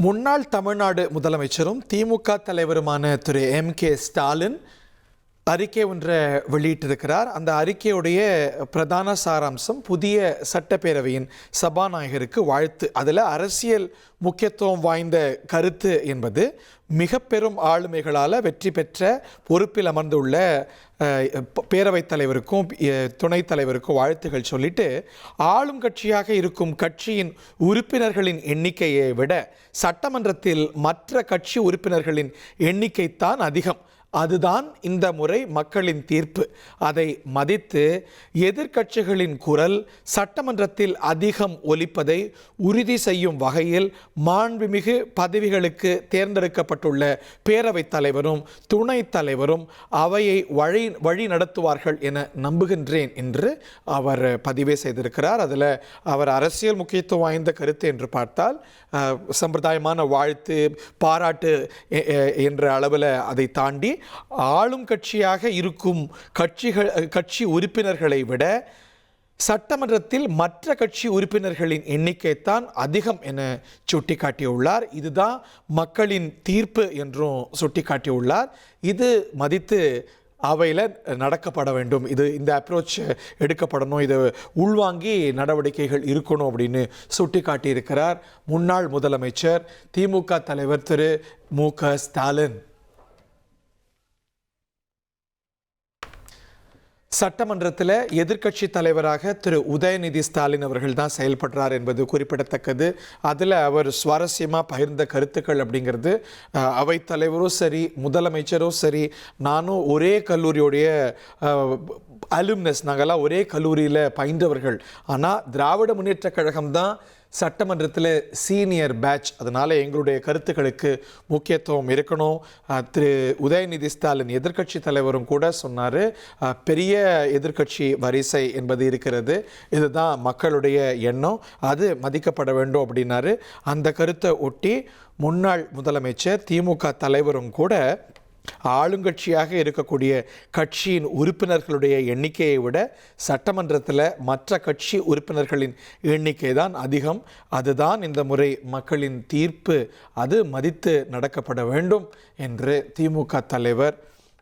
முன்னாள் தமிழ்நாடு முதலமைச்சரும் திமுக தலைவருமான திரு M.K. ஸ்டாலின் அறிக்கை ஒன்றை வெளியிட்டிருக்கிறார். அந்த அறிக்கையுடைய பிரதான சாராம்சம் புதிய சட்டப்பேரவையின் சபாநாயகருக்கு வாழ்த்து. அதில் அரசியல் முக்கியத்துவம் வாய்ந்த கருத்து என்பது மிக பெரும் ஆளுமைகளால் வெற்றி பெற்ற பொறுப்பில் அமர்ந்துள்ள பேரவைத் தலைவருக்கும் துணைத் தலைவருக்கும் வாழ்த்துகள் சொல்லிட்டு, ஆளும் கட்சியாக இருக்கும் கட்சியின் உறுப்பினர்களின் எண்ணிக்கையை விட சட்டமன்றத்தில் மற்ற கட்சி உறுப்பினர்களின் எண்ணிக்கைத்தான் அதிகம். அதுதான் இந்த முறை மக்களின் தீர்ப்பு. அதை மதித்து எதிர்க்கட்சிகளின் குரல் சட்டமன்றத்தில் அதிகம் ஒலிப்பதை உறுதி செய்யும் வகையில் மாண்புமிகு பதவிகளுக்கு தேர்ந்தெடுக்கப்பட்டுள்ள பேரவைத் தலைவரும் துணைத் தலைவரும் அவையை வழி நடத்துவார்கள் என நம்புகின்றேன் என்று அவர் பதிவே செய்திருக்கிறார். அதில் அவர் அரசியல் முக்கியத்துவம் வாய்ந்த கருத்து என்று பார்த்தால் சம்பிரதாயமான வாழ்த்து பாராட்டு என்ற அளவில் அதை தாண்டி ஆளும் கட்சியாக இருக்கும் கட்சி உறுப்பினர்களை விட சட்டமன்றத்தில் மற்ற கட்சி உறுப்பினர்களின் எண்ணிக்கைத்தான் அதிகம் என சுட்டிக்காட்டியுள்ளார். இதுதான் மக்களின் தீர்ப்பு என்றும் சுட்டிக்காட்டியுள்ளார். இது மதித்து அவையில் நடக்கப்பட வேண்டும், இந்த அப்ரோச் எடுக்கப்படணும், இது உள்வாங்கி நடவடிக்கைகள் இருக்கணும் அப்படின்னு சுட்டிக்காட்டியிருக்கிறார் முன்னாள் முதலமைச்சர் திமுக தலைவர் திரு M.K. ஸ்டாலின். சட்டமன்றத்தில் எதிர்க்கட்சி தலைவராக திரு உதயநிதி ஸ்டாலின் அவர்கள் தான் செயல்படுறார் என்பது குறிப்பிடத்தக்கது. அதில் அவர் சுவாரஸ்யமாக பகிர்ந்த கருத்துக்கள் அப்படிங்கிறது, அவைத்தலைவரும் சரி முதலமைச்சரும் சரி, நானும் ஒரே கல்லூரியோடைய அலுமினஸ், நாங்கள்லாம் ஒரே கல்லூரியில் பயின்றவர்கள். ஆனால் திராவிட முன்னேற்ற கழகம் தான் சட்டமன்றத்தில் சீனியர் பேட்ச், அதனால் எங்களுடைய கருத்துக்களுக்கு முக்கியத்துவம் இருக்கணும். திரு உதயநிதி ஸ்டாலின் எதிர்க்கட்சி தலைவரும் கூட சொன்னார், பெரிய எதிர்க்கட்சி வரிசை என்பது இருக்கிறது, இதுதான் மக்களுடைய எண்ணம், அது மதிக்கப்பட வேண்டும் அப்படின்னாரு. அந்த கருத்தை ஒட்டி முன்னாள் முதலமைச்சர் திமுக தலைவரும் கூட ஆளுங்கட்சியாக இருக்கக்கூடிய கட்சியின் உறுப்பினர்களுடைய எண்ணிக்கையை விட சட்டமன்றத்தில் மற்ற கட்சி உறுப்பினர்களின் எண்ணிக்கை தான் அதிகம், அதுதான் இந்த முறை மக்களின் தீர்ப்பு, அது மதித்து நடக்கப்பட வேண்டும் என்று திமுக தலைவர்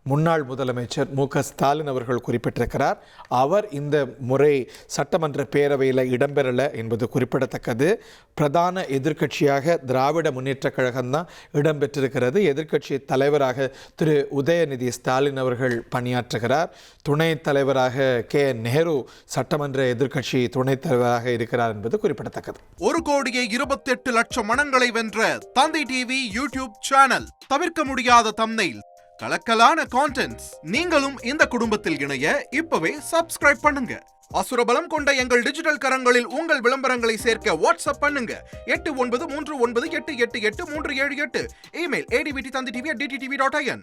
முன்னாள் முதலமைச்சர் M.K. ஸ்டாலின் அவர்கள் குறிப்பிட்டிருக்கிறார். அவர் இந்த முறை சட்டமன்ற பேரவையில் இடம்பெறலை என்பது குறிப்பிடத்தக்கது. பிரதான எதிர்க்கட்சியாக திராவிட முன்னேற்ற கழகம்தான் இடம்பெற்றிருக்கிறது. எதிர்க்கட்சி தலைவராக திரு உதயநிதி ஸ்டாலின் அவர்கள் பணியாற்றுகிறார். துணைத் தலைவராக K. நேரு சட்டமன்ற எதிர்க்கட்சி துணைத் தலைவராக இருக்கிறார் என்பது குறிப்பிடத்தக்கது. 1,28,00,000 மனங்களை வென்ற தந்தி டிவி யூடியூப் சேனல். தவிர்க்க முடியாத தம்ப்நெயில், கலக்கலான கான்டென்ட்ஸ். நீங்களும் இந்த குடும்பத்தில் இணைய இப்பவே சப்ஸ்கிரைப் பண்ணுங்க. அசுரபலம் கொண்ட எங்கள் டிஜிட்டல் கரங்களில் உங்கள் விளம்பரங்களை சேர்க்க வாட்ஸ்அப் பண்ணுங்க. 8939888378. Email advttv@dttv.in.